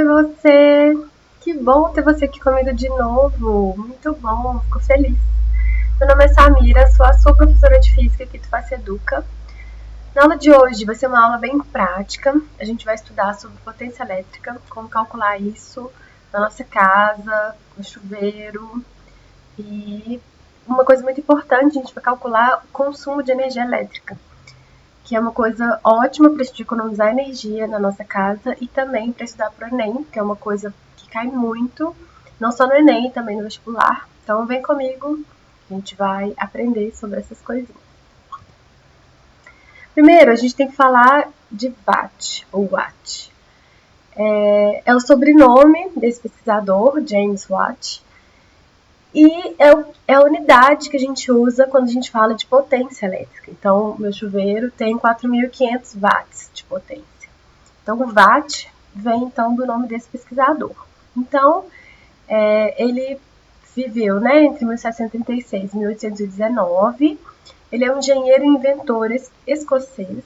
você! Que bom ter você aqui comigo de novo. Muito bom, fico feliz. Meu nome é Samira, sou a sua professora de física aqui do Face Educa. Na aula de hoje vai ser uma aula bem prática. A gente vai estudar sobre potência elétrica, como calcular isso na nossa casa, no chuveiro. E uma coisa muito importante, a gente vai calcular o consumo de energia elétrica, que é uma coisa ótima para a gente economizar energia na nossa casa e também para estudar para o Enem, que é uma coisa que cai muito, não só no Enem, também no vestibular. Então vem comigo, a gente vai aprender sobre essas coisinhas. Primeiro, a gente tem que falar de Watt, ou Watt. É o sobrenome desse pesquisador, James Watt, e é a unidade que a gente usa quando a gente fala de potência elétrica. Então, meu chuveiro tem 4.500 watts de potência. Então, o watt vem, então, do nome desse pesquisador. Então, ele viveu, né, entre 1736 e 1819. Ele é um engenheiro e inventor escocês.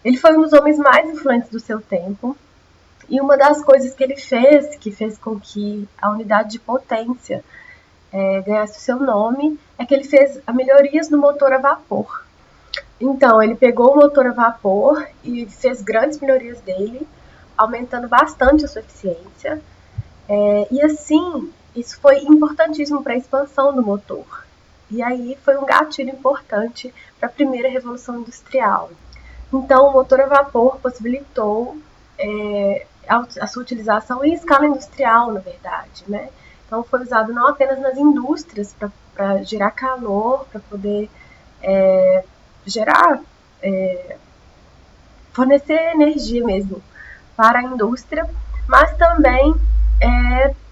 Ele foi um dos homens mais influentes do seu tempo. E uma das coisas que ele fez, que fez com que a unidade de potência ganhasse o seu nome, é que ele fez melhorias no motor a vapor. Então, ele pegou o motor a vapor e fez grandes melhorias dele, aumentando bastante a sua eficiência. E assim, isso foi importantíssimo para a expansão do motor. E aí foi um gatilho importante para a primeira revolução industrial. Então, o motor a vapor possibilitou a sua utilização em escala industrial, na verdade, né? Então, foi usado não apenas nas indústrias para gerar calor, para poder gerar, fornecer energia mesmo para a indústria, mas também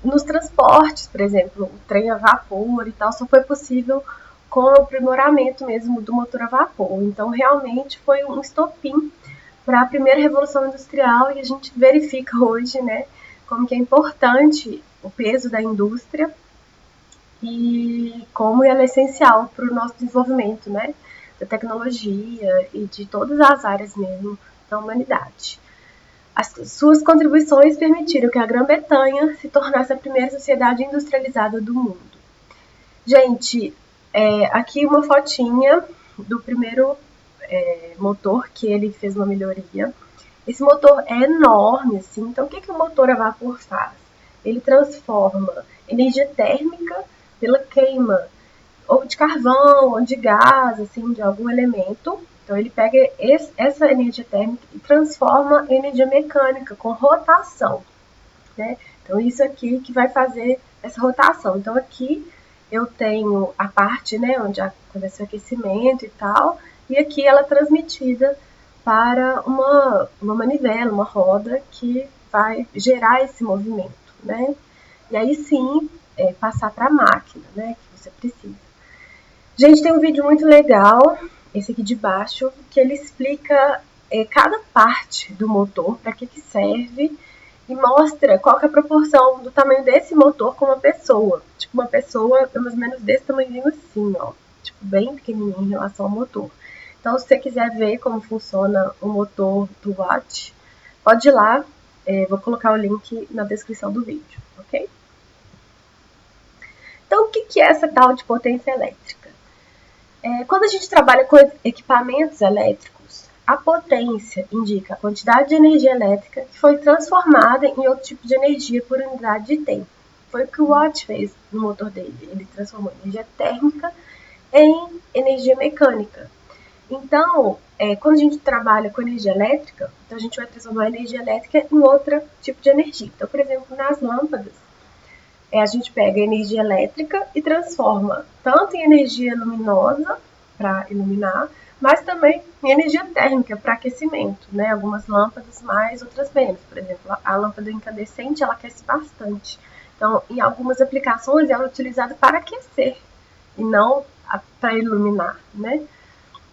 nos transportes, por exemplo, o trem a vapor e tal, só foi possível com o aprimoramento mesmo do motor a vapor. Então, realmente foi um estopim para a primeira revolução industrial e a gente verifica hoje, né, como que é importante o peso da indústria e como ela é essencial para o nosso desenvolvimento, né, da tecnologia e de todas as áreas mesmo da humanidade. As suas contribuições permitiram que a Grã-Bretanha se tornasse a primeira sociedade industrializada do mundo. Gente, aqui uma fotinha do primeiro motor que ele fez uma melhoria. Esse motor é enorme, assim. Então, o que o motor a vapor faz? Ele transforma energia térmica pela queima, ou de carvão, ou de gás, assim, de algum elemento. Então, ele pega essa energia térmica e transforma em energia mecânica, com rotação, né? Então, isso aqui que vai fazer essa rotação. Então, aqui eu tenho a parte, né, onde acontece o aquecimento e tal, e aqui ela é transmitida para uma manivela, uma roda, que vai gerar esse movimento, né? E aí sim, passar para a máquina, né, que você precisa. Gente, tem um vídeo muito legal, esse aqui de baixo, que ele explica cada parte do motor, para que serve, e mostra qual que é a proporção do tamanho desse motor com uma pessoa. Tipo, uma pessoa mais ou menos desse tamanho assim, ó. Tipo, bem pequenininho em relação ao motor. Então, se você quiser ver como funciona o motor do Watt, pode ir lá. Vou colocar o link na descrição do vídeo, ok? Então, o que é essa tal de potência elétrica? Quando a gente trabalha com equipamentos elétricos, a potência indica a quantidade de energia elétrica que foi transformada em outro tipo de energia por unidade de tempo. Foi o que o Watt fez no motor dele. Ele transformou energia térmica em energia mecânica. Então, quando a gente trabalha com energia elétrica, então a gente vai transformar a energia elétrica em outro tipo de energia. Então, por exemplo, nas lâmpadas, a gente pega a energia elétrica e transforma tanto em energia luminosa para iluminar, mas também em energia térmica para aquecimento, né? Algumas lâmpadas mais, outras menos. Por exemplo, a lâmpada incandescente, ela aquece bastante. Então, em algumas aplicações, ela é utilizada para aquecer e não para iluminar, né?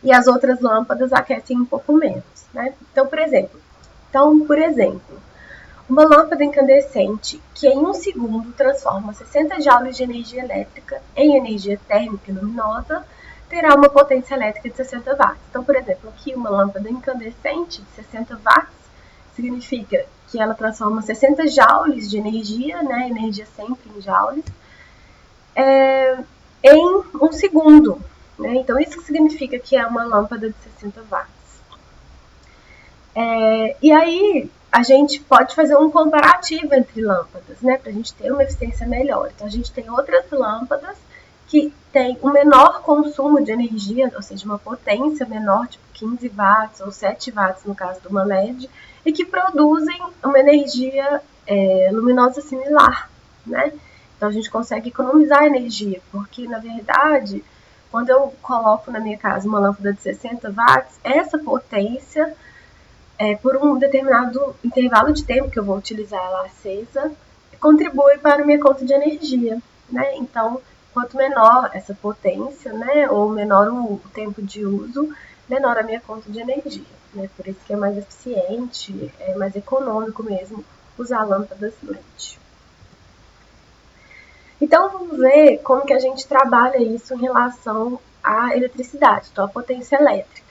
E as outras lâmpadas aquecem um pouco menos, né? Então, por exemplo, uma lâmpada incandescente que em 1 segundo transforma 60 joules de energia elétrica em energia térmica e luminosa terá uma potência elétrica de 60 watts. Então, por exemplo, aqui uma lâmpada incandescente de 60 watts significa que ela transforma 60 joules de energia, né, energia sempre em joules, em um segundo. Né? Então, isso significa que é uma lâmpada de 60 watts. E aí, a gente pode fazer um comparativo entre lâmpadas, né, para a gente ter uma eficiência melhor. Então, a gente tem outras lâmpadas que têm um menor consumo de energia, ou seja, uma potência menor, tipo 15 watts ou 7 watts no caso de uma LED, e que produzem uma energia luminosa similar, né? Então, a gente consegue economizar energia, porque, na verdade, quando eu coloco na minha casa uma lâmpada de 60 watts, essa potência, por um determinado intervalo de tempo que eu vou utilizar ela acesa, contribui para a minha conta de energia, né? Então, quanto menor essa potência, né, ou menor o tempo de uso, menor a minha conta de energia, né? Por isso que é mais eficiente, é mais econômico mesmo usar lâmpadas LED. Então, vamos ver como que a gente trabalha isso em relação à eletricidade, então a potência elétrica.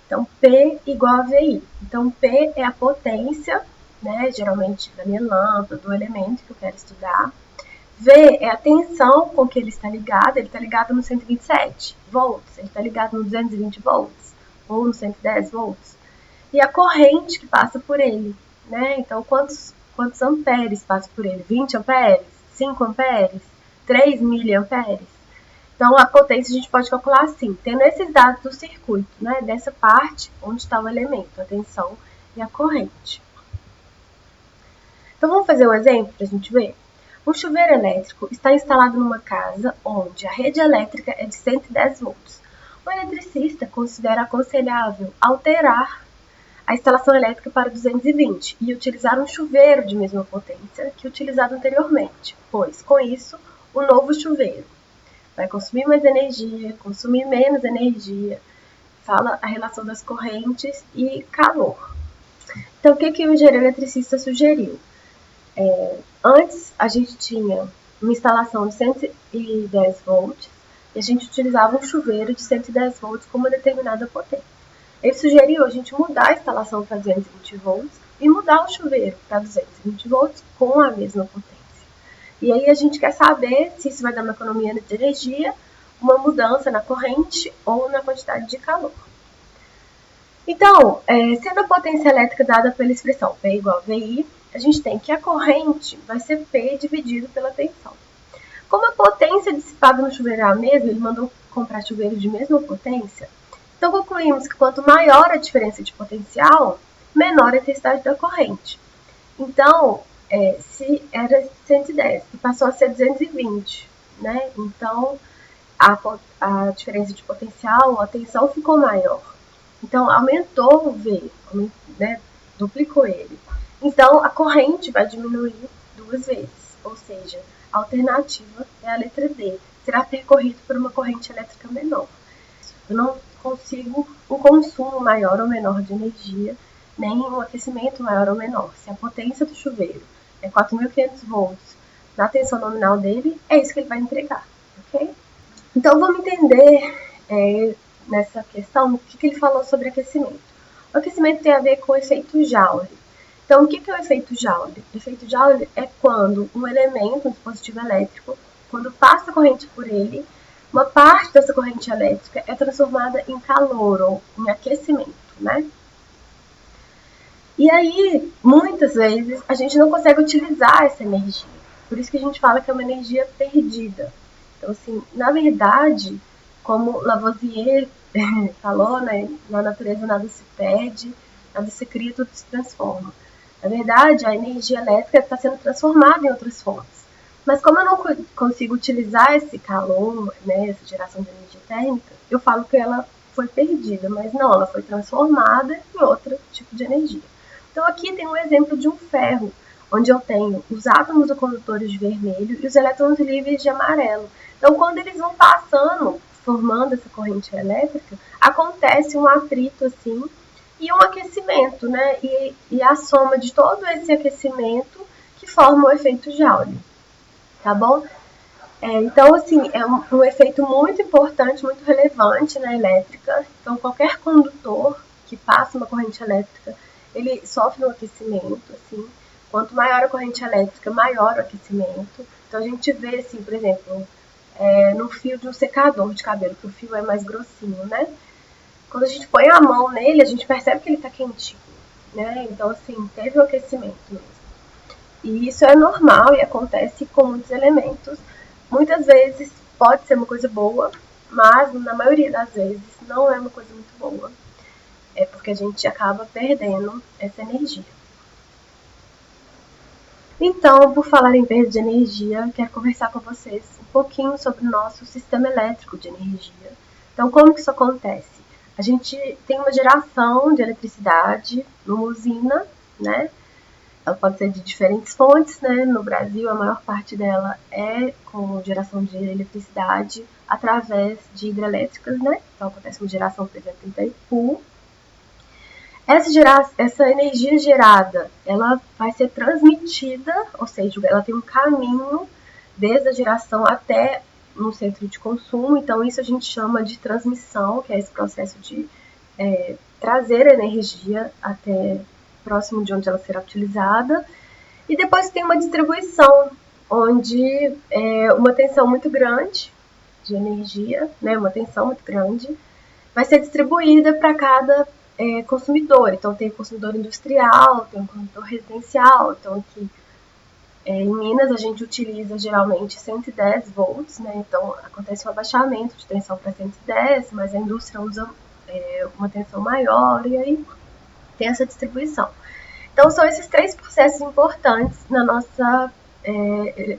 Então, P igual a VI. Então, P é a potência, né, geralmente da minha lâmpada, do elemento que eu quero estudar. V é a tensão com que ele está ligado no 127 volts, ele está ligado no 220 volts, ou no 110 volts. E a corrente que passa por ele, né? Então, quantos amperes passa por ele? 20 amperes? 5 amperes? 3 miliamperes? Então, a potência a gente pode calcular assim, tendo esses dados do circuito, né, dessa parte onde está o elemento, a tensão e a corrente. Então, vamos fazer um exemplo para a gente ver? Um chuveiro elétrico está instalado numa casa onde a rede elétrica é de 110 volts. O eletricista considera aconselhável alterar a instalação elétrica para 220 e utilizar um chuveiro de mesma potência que o utilizado anteriormente, pois, com isso, o novo chuveiro vai consumir mais energia, consumir menos energia. Fala a relação das correntes e calor. Então, o que o engenheiro eletricista sugeriu? Antes, a gente tinha uma instalação de 110 volts e a gente utilizava um chuveiro de 110 volts com uma determinada potência. Ele sugeriu a gente mudar a instalação para 220 volts e mudar o chuveiro para 220 volts com a mesma potência. E aí a gente quer saber se isso vai dar uma economia de energia, uma mudança na corrente ou na quantidade de calor. Então, sendo a potência elétrica dada pela expressão P igual a VI, a gente tem que a corrente vai ser P dividido pela tensão. Como a potência dissipada no chuveiro é a mesma, ele mandou comprar chuveiro de mesma potência, então concluímos que quanto maior a diferença de potencial, menor a intensidade da corrente. Então, se era 110 e passou a ser 220, né? Então, a diferença de potencial, a tensão ficou maior. Então, aumentou o V, né? Duplicou ele. Então, a corrente vai diminuir 2 vezes, ou seja, a alternativa é a letra D, será percorrido por uma corrente elétrica menor. Eu não consigo um consumo maior ou menor de energia, nem um aquecimento maior ou menor. Se a potência do chuveiro é 4.500 volts na tensão nominal dele, é isso que ele vai entregar, ok? Então, vamos entender nessa questão o que ele falou sobre aquecimento. O aquecimento tem a ver com o efeito Joule. Então, o que é o efeito Joule? O efeito Joule é quando um elemento, um dispositivo elétrico, quando passa corrente por ele, uma parte dessa corrente elétrica é transformada em calor ou em aquecimento, né? E aí, muitas vezes, a gente não consegue utilizar essa energia. Por isso que a gente fala que é uma energia perdida. Então, assim, na verdade, como Lavoisier falou, né, na natureza nada se perde, nada se cria, tudo se transforma. Na verdade, a energia elétrica está sendo transformada em outras fontes. Mas como eu não consigo utilizar esse calor, né, essa geração de energia térmica, eu falo que ela foi perdida, mas não, ela foi transformada em outro tipo de energia. Então aqui tem um exemplo de um ferro, onde eu tenho os átomos do condutores de vermelho e os elétrons livres de amarelo. Então quando eles vão passando, formando essa corrente elétrica, acontece um atrito assim e um aquecimento, né? E a soma de todo esse aquecimento que forma o efeito Joule, tá bom? Então, assim, é um efeito muito importante, muito relevante na elétrica. Então, qualquer condutor que passa uma corrente elétrica, ele sofre um aquecimento, assim. Quanto maior a corrente elétrica, maior o aquecimento. Então a gente vê, assim, por exemplo, no fio de um secador de cabelo, que o fio é mais grossinho, né? Quando a gente põe a mão nele, a gente percebe que ele está quentinho, né? Então, assim, teve o aquecimento mesmo. E isso é normal e acontece com muitos elementos. Muitas vezes pode ser uma coisa boa, mas na maioria das vezes não é uma coisa muito boa. É porque a gente acaba perdendo essa energia. Então, por falar em perda de energia, quero conversar com vocês um pouquinho sobre o nosso sistema elétrico de energia. Então, como que isso acontece? A gente tem uma geração de eletricidade numa usina, né? Ela pode ser de diferentes fontes, né? No Brasil, a maior parte dela é com geração de eletricidade através de hidrelétricas, né? Então, acontece uma geração, por exemplo, em Itaipu. Essa energia gerada, ela vai ser transmitida, ou seja, ela tem um caminho desde a geração até no centro de consumo. Então, isso a gente chama de transmissão, que é esse processo de trazer a energia até próximo de onde ela será utilizada. E depois tem uma distribuição, onde uma tensão muito grande de energia, né, uma tensão muito grande, vai ser distribuída para cada consumidor. Então, tem o consumidor industrial, tem o consumidor residencial. Então, aqui em Minas, a gente utiliza geralmente 110 volts, né? Então, acontece um abaixamento de tensão para 110, mas a indústria usa uma tensão maior, e aí tem essa distribuição. Então, são esses três processos importantes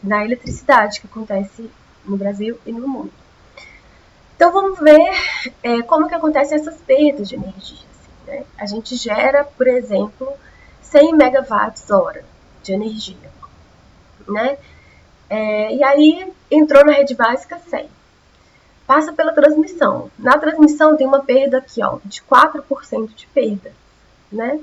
na eletricidade que acontece no Brasil e no mundo. Então, vamos ver como que acontecem essas perdas de energia. Assim, né? A gente gera, por exemplo, 100 megawatts hora de energia, né? E aí entrou na rede básica 100. Passa pela transmissão. Na transmissão tem uma perda aqui, ó, de 4% de perda, né?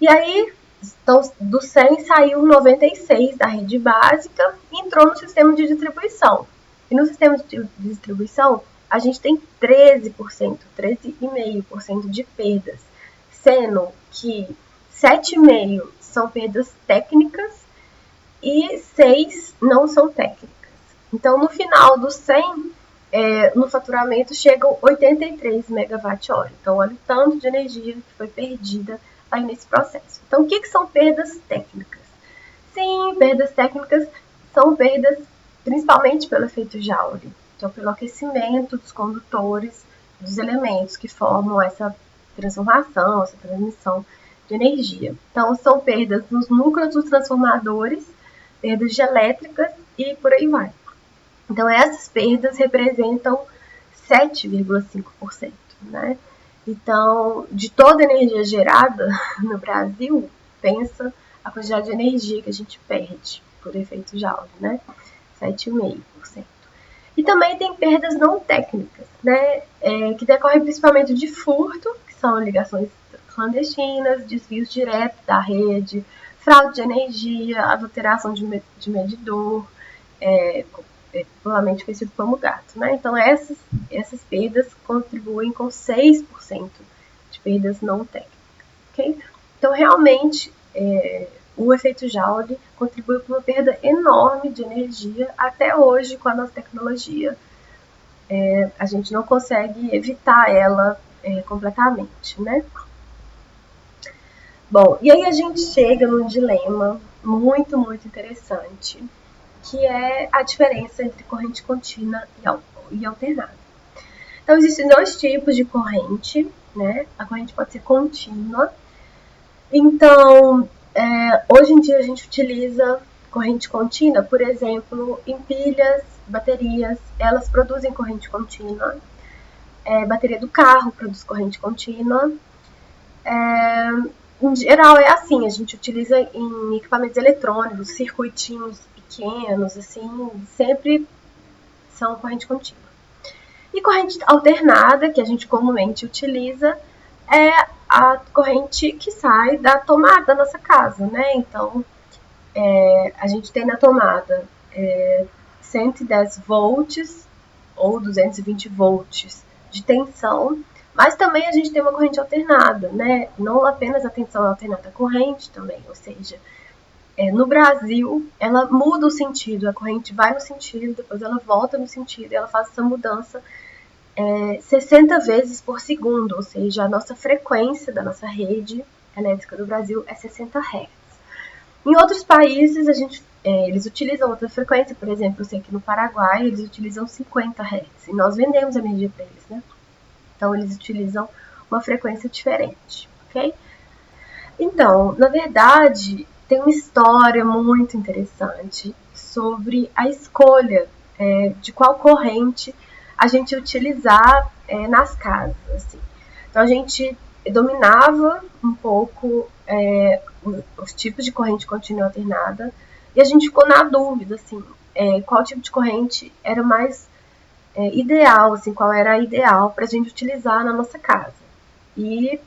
E aí, então, do 100 saiu 96 da rede básica e entrou no sistema de distribuição. E no sistema de distribuição, a gente tem 13%, 13,5% de perdas, sendo que 7,5% são perdas técnicas e 6% não são técnicas. Então, no final dos 100, no faturamento chegam 83 megawatt-hora. Então, olha o tanto de energia que foi perdida aí nesse processo. Então, o que são perdas técnicas? Sim, perdas técnicas são perdas principalmente pelo efeito Joule, então pelo aquecimento dos condutores, dos elementos que formam essa transformação, essa transmissão de energia. Então, são perdas nos núcleos dos transformadores, perdas de elétricas e por aí vai. Então, essas perdas representam 7,5%, né? Então, de toda a energia gerada no Brasil, pensa a quantidade de energia que a gente perde por efeito Joule, né? 7,5%. E também tem perdas não técnicas, né? Que decorrem principalmente de furto, que são ligações clandestinas, desvios diretos da rede, fraude de energia, adulteração de medidor, popularmente conhecido como gato, né? Então, essas perdas contribuem com 6% de perdas não técnicas, ok? Então, realmente, o efeito Joule contribui para uma perda enorme de energia. Até hoje, com a nossa tecnologia, a gente não consegue evitar ela completamente, né? Bom, e aí a gente chega num dilema muito, muito interessante, que é a diferença entre corrente contínua e alternada. Então, existem dois tipos de corrente, né? A corrente pode ser contínua. Então, hoje em dia a gente utiliza corrente contínua, por exemplo, em pilhas, baterias, elas produzem corrente contínua. Bateria do carro produz corrente contínua. Em geral é assim, a gente utiliza em equipamentos eletrônicos, circuitinhos pequenos, assim, sempre são corrente contínua. E corrente alternada, que a gente comumente utiliza, é a corrente que sai da tomada da nossa casa, né? Então, a gente tem na tomada 110 volts ou 220 volts de tensão, mas também a gente tem uma corrente alternada, né? Não apenas a tensão é alternada, a corrente também, ou seja, No Brasil, ela muda o sentido, a corrente vai no sentido, depois ela volta no sentido, e ela faz essa mudança 60 vezes por segundo, ou seja, a nossa frequência da nossa rede elétrica do Brasil é 60 Hz. Em outros países, eles utilizam outra frequência, por exemplo, eu sei que no Paraguai eles utilizam 50 Hz, e nós vendemos energia para eles, né? Então, eles utilizam uma frequência diferente, ok? Então, na verdade, tem uma história muito interessante sobre a escolha de qual corrente a gente utilizar nas casas. Assim. Então, a gente dominava um pouco os tipos de corrente contínua alternada e a gente ficou na dúvida, assim, qual tipo de corrente era mais ideal, assim, qual era a ideal para a gente utilizar na nossa casa. E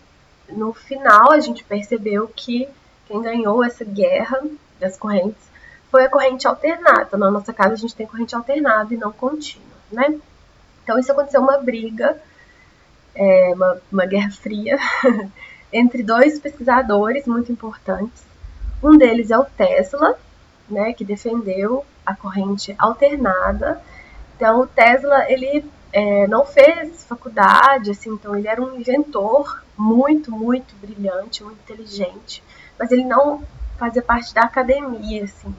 no final a gente percebeu que quem ganhou essa guerra das correntes foi a corrente alternada. Na nossa casa a gente tem corrente alternada e não contínua, né? Então isso aconteceu uma briga, uma guerra fria entre dois pesquisadores muito importantes. Um deles é o Tesla, né, que defendeu a corrente alternada. Então o Tesla ele não fez faculdade, assim, então ele era um inventor muito, muito brilhante, muito inteligente, mas ele não fazia parte da academia, assim,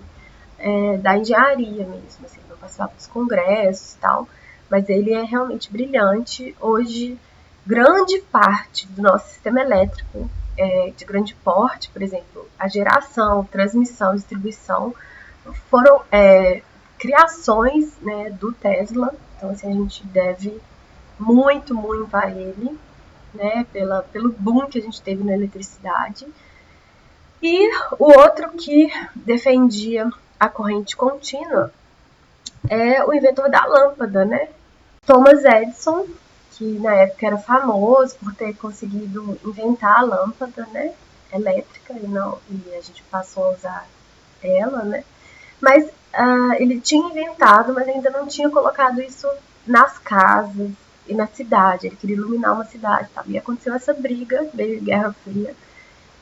da engenharia mesmo, assim, não participava dos congressos e tal, mas ele é realmente brilhante. Hoje, grande parte do nosso sistema elétrico de grande porte, por exemplo, a geração, transmissão, distribuição, foram criações, né, do Tesla. Então, assim, a gente deve muito, muito a ele, né, pelo boom que a gente teve na eletricidade. E o outro que defendia a corrente contínua é o inventor da lâmpada, né? Thomas Edison, que na época era famoso por ter conseguido inventar a lâmpada, né, elétrica, e a gente passou a usar ela, né? Mas ele tinha inventado, mas ainda não tinha colocado isso nas casas e na cidade. Ele queria iluminar uma cidade, tá? E aconteceu essa briga, veio Guerra Fria,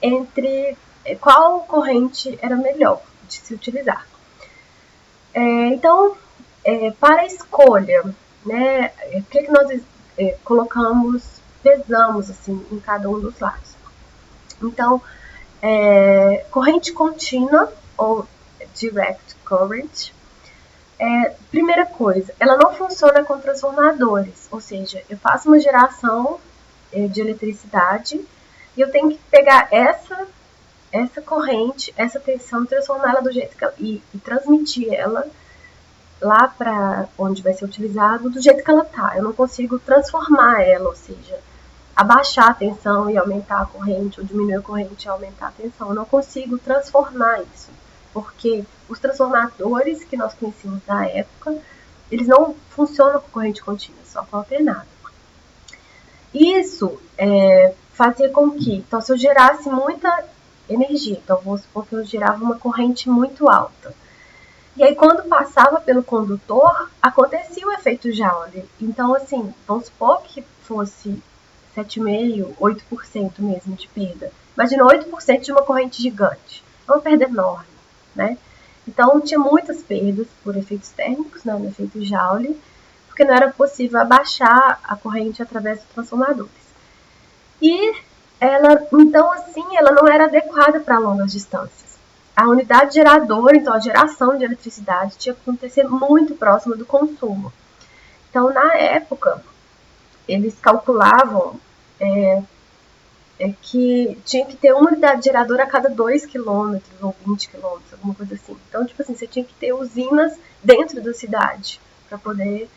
entre qual corrente era melhor de se utilizar. Então, para a escolha, né, o que nós pesamos assim, em cada um dos lados. Então, corrente contínua, ou direct current, primeira coisa, ela não funciona com transformadores, ou seja, eu faço uma geração de eletricidade e eu tenho que pegar essa corrente, essa tensão, transformar ela do jeito que ela, e transmitir ela lá para onde vai ser utilizado do jeito que ela tá. Eu não consigo transformar ela, ou seja, abaixar a tensão e aumentar a corrente, ou diminuir a corrente e aumentar a tensão. Eu não consigo transformar isso, porque os transformadores que nós conhecemos na época, eles não funcionam com corrente contínua, só com alternada. Isso fazia com que, então se eu gerasse muita energia, então vamos supor que eu gerava uma corrente muito alta, e aí quando passava pelo condutor, acontecia o efeito Joule. Então assim, vamos supor que fosse 7,5%, 8% mesmo de perda. Imagina 8% de uma corrente gigante. É uma perda enorme, né? Então tinha muitas perdas por efeitos térmicos, né, no efeito Joule, porque não era possível abaixar a corrente através dos transformadores. E então assim, ela não era adequada para longas distâncias. A unidade geradora, então a geração de eletricidade, tinha que acontecer muito próxima do consumo. Então, na época, eles calculavam que tinha que ter uma unidade geradora a cada 2 km ou 20 km, alguma coisa assim. Então, tipo assim, você tinha que ter usinas dentro da cidade para poder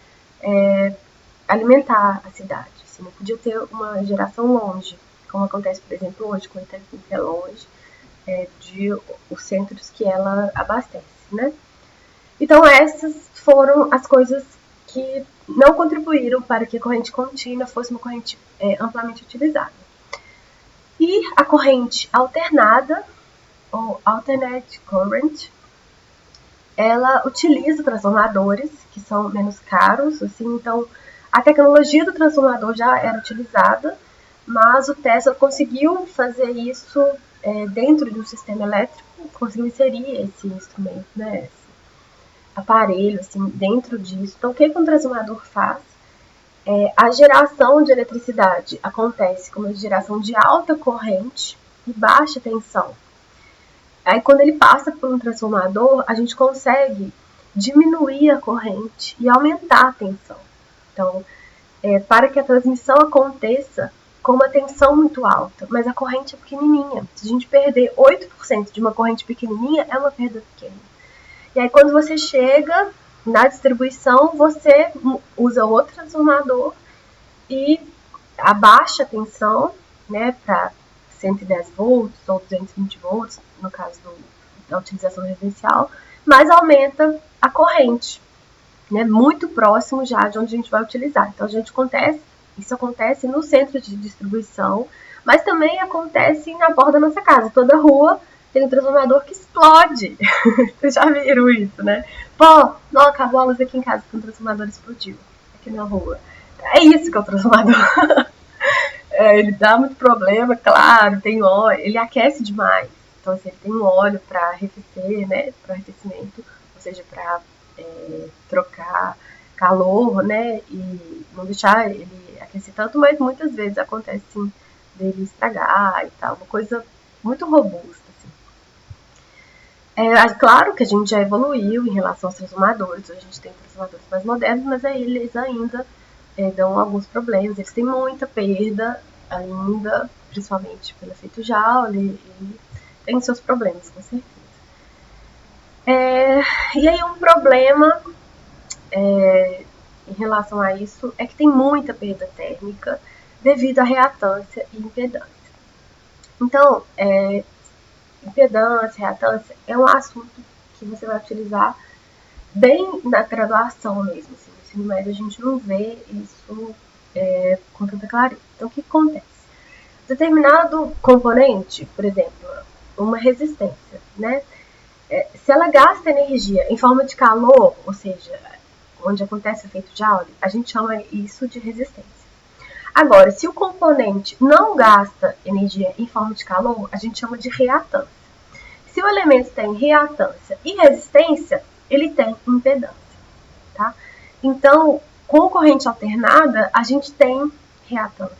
alimentar a cidade. Você não podia ter uma geração longe, como acontece, por exemplo, hoje com a Itaipu, que é longe de os centros que ela abastece, né? Então, essas foram as coisas que não contribuíram para que a corrente contínua fosse uma corrente amplamente utilizada. E a corrente alternada, ou alternate current, ela utiliza transformadores que são menos caros, assim, então a tecnologia do transformador já era utilizada, mas o Tesla conseguiu fazer isso dentro de um sistema elétrico, conseguiu inserir esse instrumento, né, esse aparelho, assim, dentro disso. Então, o que um transformador faz? A geração de eletricidade acontece como uma geração de alta corrente e baixa tensão. Aí, quando ele passa por um transformador, a gente consegue diminuir a corrente e aumentar a tensão. Então, para que a transmissão aconteça com uma tensão muito alta, mas a corrente é pequenininha. Se a gente perder 8% de uma corrente pequenininha, é uma perda pequena. E aí, quando você chega na distribuição, você usa outro transformador e abaixa a tensão, né, para 110 volts ou 220 volts, no caso da utilização residencial, mas aumenta a corrente, né, muito próximo já de onde a gente vai utilizar. Então, isso acontece no centro de distribuição, mas também acontece na porta da nossa casa. Toda rua tem um transformador que explode. Vocês já viram isso, né? Pô, não, acabou a luz aqui em casa porque um transformador explodiu aqui na rua. É isso que é o transformador. Ele dá muito problema, claro, tem óleo, ele aquece demais. Então, assim, ele tem um óleo para arrefecer, né? Para arrefecimento, ou seja, para trocar calor, né? E não deixar ele aquecer tanto, mas muitas vezes acontece, sim, dele estragar e tal. Uma coisa muito robusta. Claro que a gente já evoluiu em relação aos transformadores, hoje a gente tem transformadores mais modernos, mas aí eles ainda dão alguns problemas, eles têm muita perda ainda, principalmente pelo efeito Joule, e tem seus problemas, com certeza. E aí um problema em relação a isso é que tem muita perda térmica devido à reatância e impedância. Então, impedância, reatância, é um assunto que você vai utilizar bem na graduação mesmo. Assim, no ensino médio a gente não vê isso com tanta clareza. Então, o que acontece? Determinado componente, por exemplo, uma resistência, né? Se ela gasta energia em forma de calor, ou seja, onde acontece o efeito Joule, a gente chama isso de resistência. Agora, se o componente não gasta energia em forma de calor, a gente chama de reatância. Se o elemento tem reatância e resistência, ele tem impedância, tá? Então, com corrente alternada, a gente tem reatância.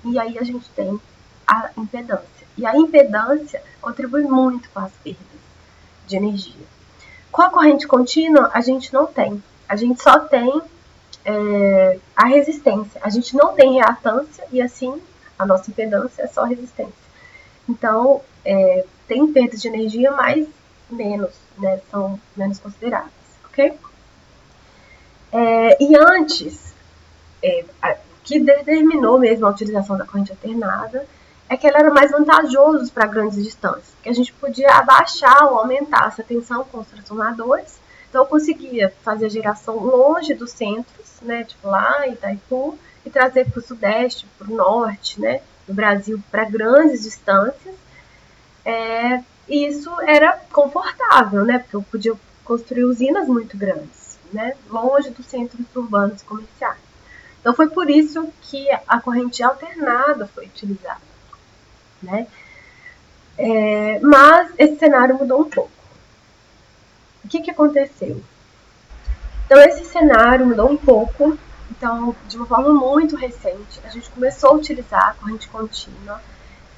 E aí a gente tem a impedância. E a impedância contribui muito com as perdas de energia. Com a corrente contínua, a gente não tem. A gente só tem a resistência. A gente não tem reatância e assim a nossa impedância é só resistência. Então, tem perdas de energia, mas menos, né? São menos consideráveis, ok? E antes, o que determinou mesmo a utilização da corrente alternada é que ela era mais vantajosa para grandes distâncias, porque a gente podia abaixar ou aumentar essa tensão com os transformadores. Então, eu conseguia fazer a geração longe dos centros, né, tipo lá em Itaipu, e trazer para o sudeste, para o norte, né, do Brasil, para grandes distâncias. E isso era confortável, né, porque eu podia construir usinas muito grandes, né, longe dos centros urbanos comerciais. Então, foi por isso que a corrente alternada foi utilizada, né. Mas esse cenário mudou um pouco. O que aconteceu? Então, esse cenário mudou um pouco. Então, de uma forma muito recente, a gente começou a utilizar a corrente contínua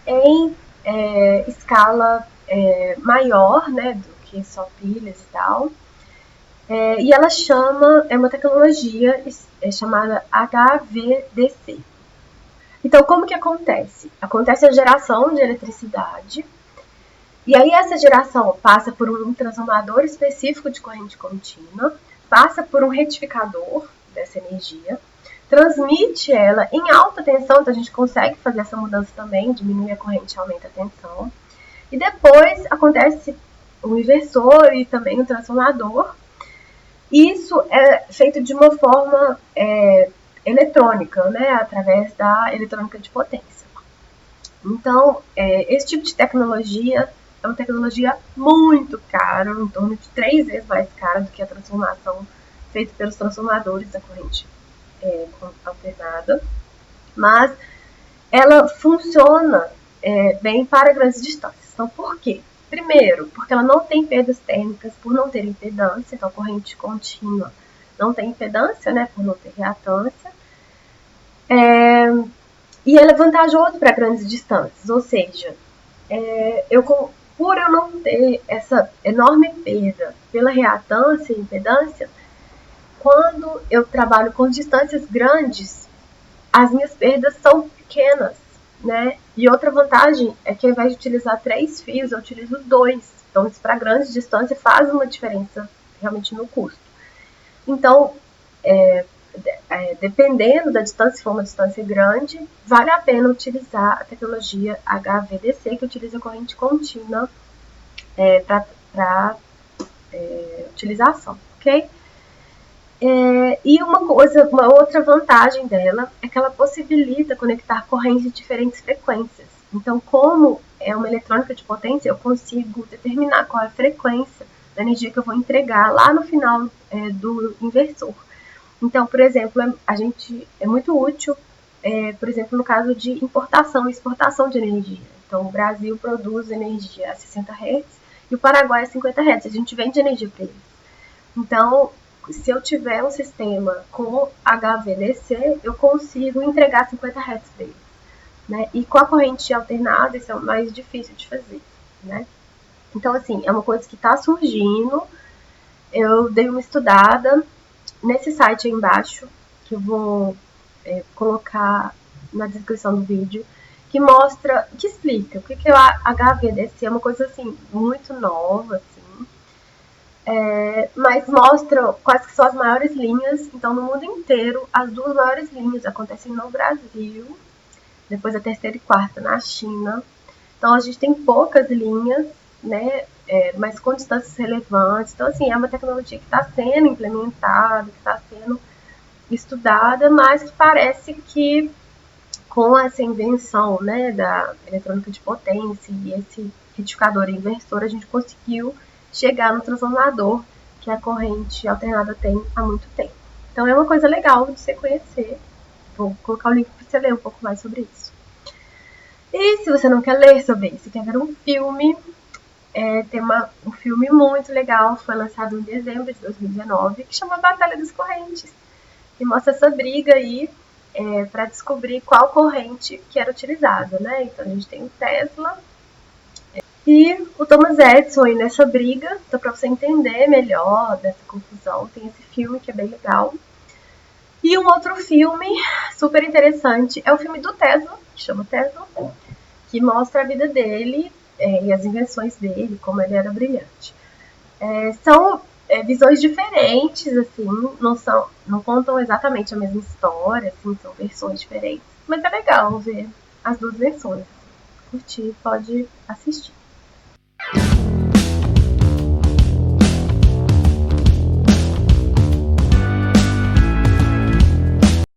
em escala maior, né, do que só pilhas e tal. E ela é uma tecnologia chamada HVDC. Então, como que acontece? Acontece a geração de eletricidade, e aí essa geração passa por um transformador específico de corrente contínua, passa por um retificador dessa energia, transmite ela em alta tensão, então a gente consegue fazer essa mudança também, diminui a corrente e aumenta a tensão. E depois acontece o inversor e também o transformador. Isso é feito de uma forma eletrônica, né, através da eletrônica de potência. Então, esse tipo de tecnologia é uma tecnologia muito cara, em torno de 3 vezes mais cara do que a transformação feita pelos transformadores da corrente alternada, mas ela funciona bem para grandes distâncias. Então, por quê? Primeiro, porque ela não tem perdas térmicas por não ter impedância, então a corrente contínua não tem impedância, né, por não ter reatância. E ela é vantajoso para grandes distâncias, ou seja, por eu não ter essa enorme perda pela reatância e impedância, quando eu trabalho com distâncias grandes, as minhas perdas são pequenas, né? E outra vantagem é que ao invés de utilizar 3 fios, eu utilizo 2. Então, isso para grandes distâncias faz uma diferença realmente no custo. Então, dependendo da distância, se for uma distância grande, vale a pena utilizar a tecnologia HVDC, que utiliza corrente contínua para utilização, ok? E uma outra vantagem dela é que ela possibilita conectar correntes de diferentes frequências. Então, como é uma eletrônica de potência, eu consigo determinar qual é a frequência da energia que eu vou entregar lá no final do inversor. Então, por exemplo, é muito útil, por exemplo, no caso de importação e exportação de energia. Então, o Brasil produz energia a 60 Hz e o Paraguai a 50 Hz. A gente vende energia para eles. Então, se eu tiver um sistema com HVDC, eu consigo entregar 50 Hz para eles. Né? E com a corrente alternada, isso é mais difícil de fazer. Né? Então, assim, é uma coisa que está surgindo. Eu dei uma estudada nesse site aí embaixo, que eu vou colocar na descrição do vídeo, que mostra, que explica o que é o HVDC. É uma coisa, assim, muito nova, assim, mas mostra quais que são as maiores linhas. Então, no mundo inteiro, as 2 maiores linhas acontecem no Brasil, depois a terceira e quarta na China. Então, a gente tem poucas linhas, né, mas com distâncias relevantes. Então, assim, é uma tecnologia que está sendo implementada, que está sendo estudada, mas que parece que com essa invenção, né, da eletrônica de potência e esse retificador inversor, a gente conseguiu chegar no transformador que a corrente alternada tem há muito tempo. Então é uma coisa legal de você conhecer. Vou colocar o link para você ler um pouco mais sobre isso. E se você não quer ler sobre isso, quer ver um filme, tem um filme muito legal, foi lançado em dezembro de 2019, que chama Batalha das Correntes, que mostra essa briga aí para descobrir qual corrente que era utilizada, né? Então a gente tem o Tesla e o Thomas Edison aí nessa briga. Então, para você entender melhor dessa confusão, tem esse filme que é bem legal. E um outro filme super interessante é o filme do Tesla, que chama Tesla, que mostra a vida dele e as invenções dele, como ele era brilhante. São visões diferentes, assim, não contam exatamente a mesma história, assim, são versões diferentes. Mas é legal ver as 2 versões. Curtir, pode assistir.